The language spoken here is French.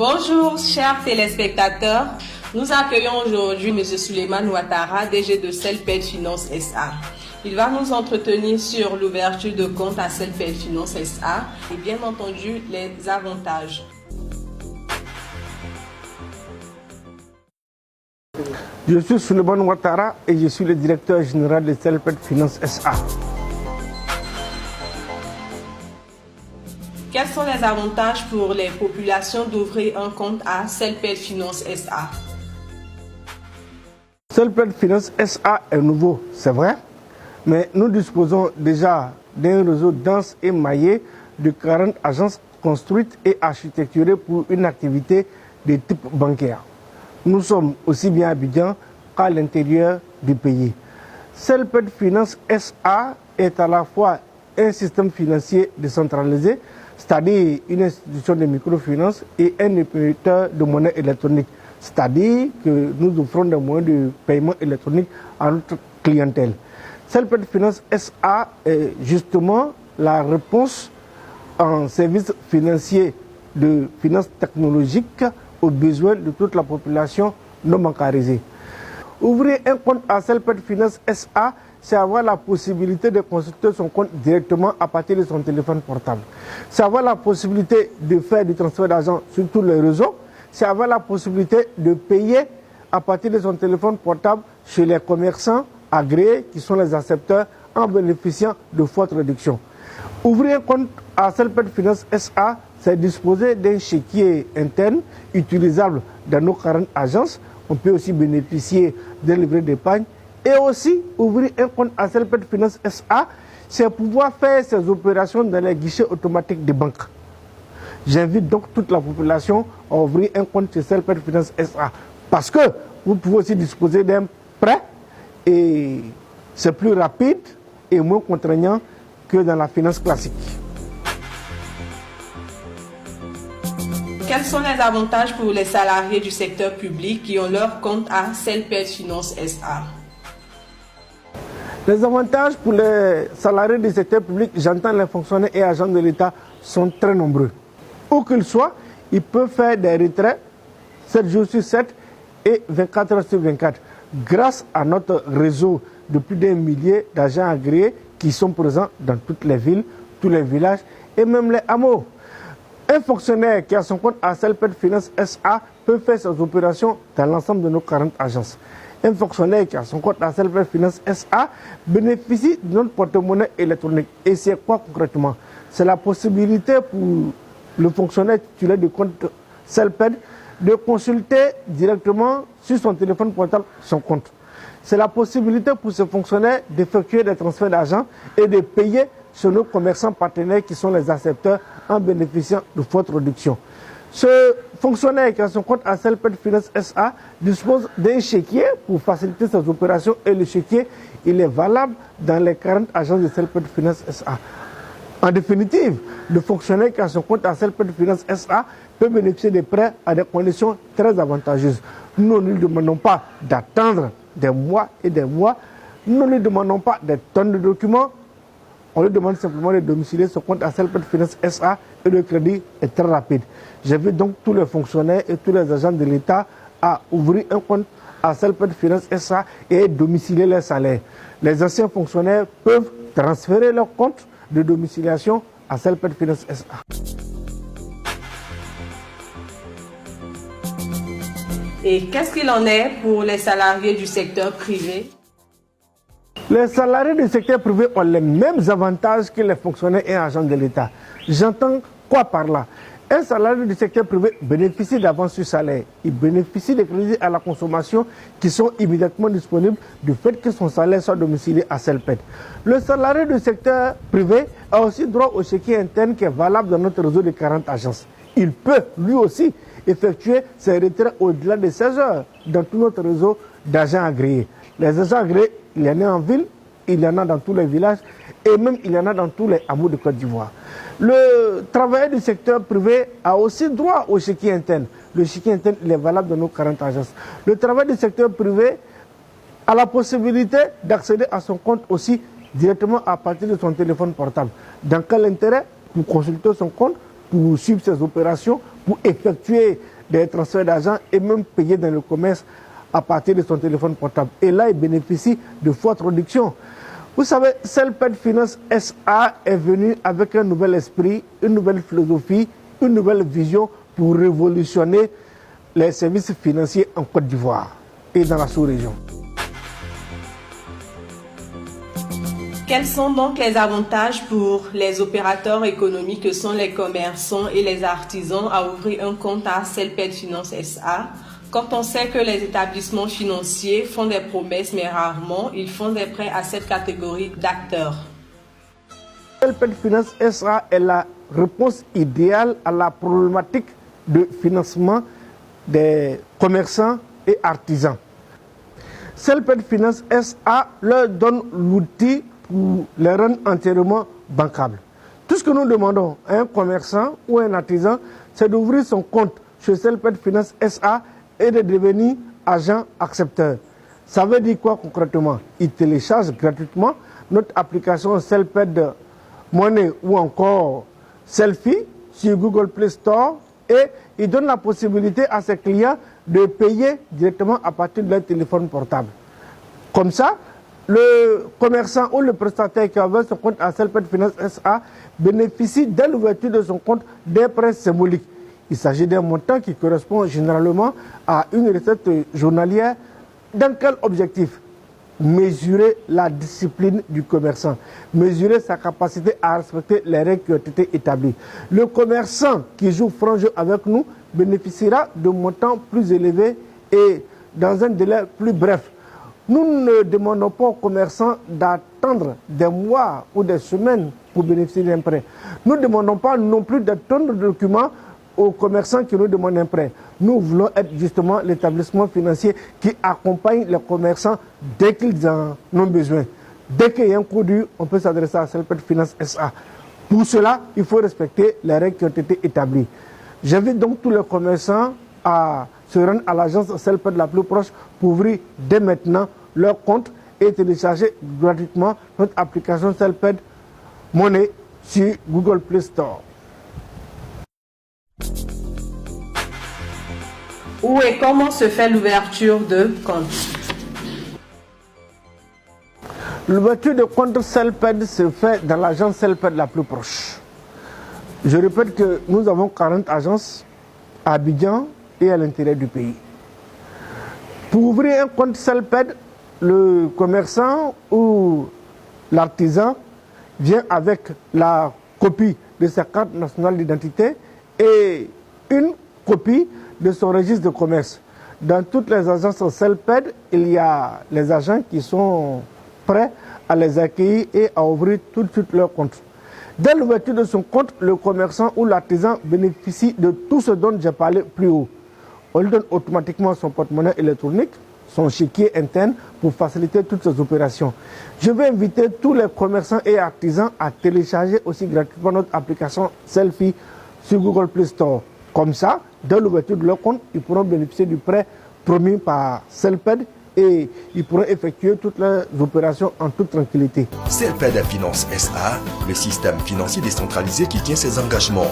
Bonjour chers téléspectateurs, nous accueillons aujourd'hui M. Souleymane Ouattara, DG de Celped Finance SA. Il va nous entretenir sur l'ouverture de compte à Celped Finance SA et bien entendu les avantages. Je suis Souleymane Ouattara et je suis le directeur général de Celped Finance SA. Quels sont les avantages pour les populations d'ouvrir un compte à Celped Finance SA? Celped Finance SA est nouveau, c'est vrai, mais nous disposons déjà d'un réseau dense et maillé de 40 agences construites et architecturées pour une activité de type bancaire. Nous sommes aussi bien à Abidjan qu'à l'intérieur du pays. Celped Finance SA est à la fois un système financier décentralisé, c'est-à-dire une institution de microfinance et un émetteur de monnaie électronique, c'est-à-dire que nous offrons des moyens de paiement électronique à notre clientèle. Celped Finance SA est justement la réponse en services financiers de finances technologiques aux besoins de toute la population non bancarisée. Ouvrir un compte à Celped Finance SA, c'est avoir la possibilité de consulter son compte directement à partir de son téléphone portable. C'est avoir la possibilité de faire du transfert d'argent sur tous les réseaux. C'est avoir la possibilité de payer à partir de son téléphone portable chez les commerçants agréés qui sont les accepteurs en bénéficiant de fortes réductions. Ouvrir un compte à Celped Finance SA, c'est disposer d'un chéquier interne utilisable dans nos 40 agences. On peut aussi bénéficier d'un livret d'épargne. Et aussi, ouvrir un compte à Celped Finance SA, c'est pouvoir faire ses opérations dans les guichets automatiques des banques. J'invite donc toute la population à ouvrir un compte chez Celped Finance SA. Parce que vous pouvez aussi disposer d'un prêt et c'est plus rapide et moins contraignant que dans la finance classique. Quels sont les avantages pour les salariés du secteur public qui ont leur compte à Celped Finance SA? Les avantages pour les salariés du secteur public, j'entends les fonctionnaires et agents de l'État, sont très nombreux. Où qu'ils soient, ils peuvent faire des retraits 7 jours sur 7 et 24 heures sur 24 grâce à notre réseau de plus d'un millier d'agents agréés qui sont présents dans toutes les villes, tous les villages et même les hameaux. Un fonctionnaire qui a son compte à Celped Finance SA peut faire ses opérations dans l'ensemble de nos 40 agences. Un fonctionnaire qui a son compte à Celped Finance SA bénéficie de notre porte-monnaie électronique. Et c'est quoi concrètement? C'est la possibilité pour le fonctionnaire titulaire du compte Celped de consulter directement sur son téléphone portable son compte. C'est la possibilité pour ce fonctionnaire d'effectuer des transferts d'argent et de payer chez nos commerçants partenaires qui sont les accepteurs en bénéficiant de fortes réductions. Ce fonctionnaire qui a son compte à Celped Finance SA dispose d'un chéquier pour faciliter ses opérations et le chéquier il est valable dans les 40 agences de Celped Finance SA. En définitive, le fonctionnaire qui a son compte à Celped Finance SA peut bénéficier des prêts à des conditions très avantageuses. Nous ne lui demandons pas d'attendre des mois et des mois, nous ne lui demandons pas des tonnes de documents. On lui demande simplement de domicilier son compte à Celped Finance SA et le crédit est très rapide. J'invite donc tous les fonctionnaires et tous les agents de l'État à ouvrir un compte à Celped Finance SA et domicilier leurs salaires. Les anciens fonctionnaires peuvent transférer leur compte de domiciliation à Celped Finance SA. Et qu'est-ce qu'il en est pour les salariés du secteur privé? Les salariés du secteur privé ont les mêmes avantages que les fonctionnaires et agents de l'État. J'entends quoi par là? Un salarié du secteur privé bénéficie d'avance sur salaire. Il bénéficie des crédits à la consommation qui sont immédiatement disponibles du fait que son salaire soit domicilié à Celped. Le salarié du secteur privé a aussi droit au chéquier interne qui est valable dans notre réseau de 40 agences. Il peut, lui aussi, effectuer ses retraits au-delà de 16 heures dans tout notre réseau d'agents agréés. Les agents agréés, il y en a en ville, il y en a dans tous les villages et même il y en a dans tous les hameaux de Côte d'Ivoire. Le travailleur du secteur privé a aussi droit au chéquier interne. Le chéquier interne, il est valable dans nos 40 agences. Le travailleur du secteur privé a la possibilité d'accéder à son compte aussi directement à partir de son téléphone portable. Dans quel intérêt? Pour consulter son compte, pour suivre ces opérations, pour effectuer des transferts d'argent et même payer dans le commerce à partir de son téléphone portable. Et là, il bénéficie de fortes réductions. Vous savez, Celped Finance SA est venu avec un nouvel esprit, une nouvelle philosophie, une nouvelle vision pour révolutionner les services financiers en Côte d'Ivoire et dans la sous-région. Quels sont donc les avantages pour les opérateurs économiques que sont les commerçants et les artisans à ouvrir un compte à Celped Finance SA quand on sait que les établissements financiers font des promesses mais rarement ils font des prêts à cette catégorie d'acteurs? Celped Finance SA est la réponse idéale à la problématique de financement des commerçants et artisans. Celped Finance SA leur donne l'outil pour les rendre entièrement bancables. Tout ce que nous demandons à un commerçant ou à un artisan, c'est d'ouvrir son compte chez Celped Finance SA et de devenir agent accepteur. Ça veut dire quoi concrètement? Il télécharge gratuitement notre application Celped Money ou encore Selfie sur Google Play Store et il donne la possibilité à ses clients de payer directement à partir de leur téléphone portable. Comme ça, le commerçant ou le prestataire qui a ouvert son compte à Celped Finance SA bénéficie dès l'ouverture de son compte des prêts symboliques. Il s'agit d'un montant qui correspond généralement à une recette journalière. Dans quel objectif? Mesurer la discipline du commerçant, mesurer sa capacité à respecter les règles qui ont été établies. Le commerçant qui joue franc jeu avec nous bénéficiera de montants plus élevés et dans un délai plus bref. Nous ne demandons pas aux commerçants d'attendre des mois ou des semaines pour bénéficier d'un prêt. Nous ne demandons pas non plus d'attendre de documents aux commerçants qui nous demandent un prêt. Nous voulons être justement l'établissement financier qui accompagne les commerçants dès qu'ils en ont besoin. Dès qu'il y a un coup dur, on peut s'adresser à Celped Finance SA. Pour cela, il faut respecter les règles qui ont été établies. J'invite donc tous les commerçants à se rendre à l'agence Celped la plus proche pour ouvrir dès maintenant leur compte et télécharger gratuitement notre application Celped Money sur Google Play Store. Où et comment se fait l'ouverture de compte? L'ouverture de compte Celped se fait dans l'agence Celped la plus proche. Je répète que nous avons 40 agences à Abidjan et à l'intérieur du pays. Pour ouvrir un compte Celped, le commerçant ou l'artisan vient avec la copie de sa carte nationale d'identité et une copie de son registre de commerce. Dans toutes les agences Celped, il y a les agents qui sont prêts à les accueillir et à ouvrir tout de suite leur compte. Dès l'ouverture de son compte, le commerçant ou l'artisan bénéficie de tout ce dont j'ai parlé plus haut. On lui donne automatiquement son porte-monnaie électronique, son chéquier interne pour faciliter toutes ces opérations. Je vais inviter tous les commerçants et artisans à télécharger aussi gratuitement notre application Selfie sur Google Play Store. Comme ça, dès l'ouverture de leur compte, ils pourront bénéficier du prêt promis par Celped et ils pourront effectuer toutes leurs opérations en toute tranquillité. Celped Finance SA, le système financier décentralisé qui tient ses engagements.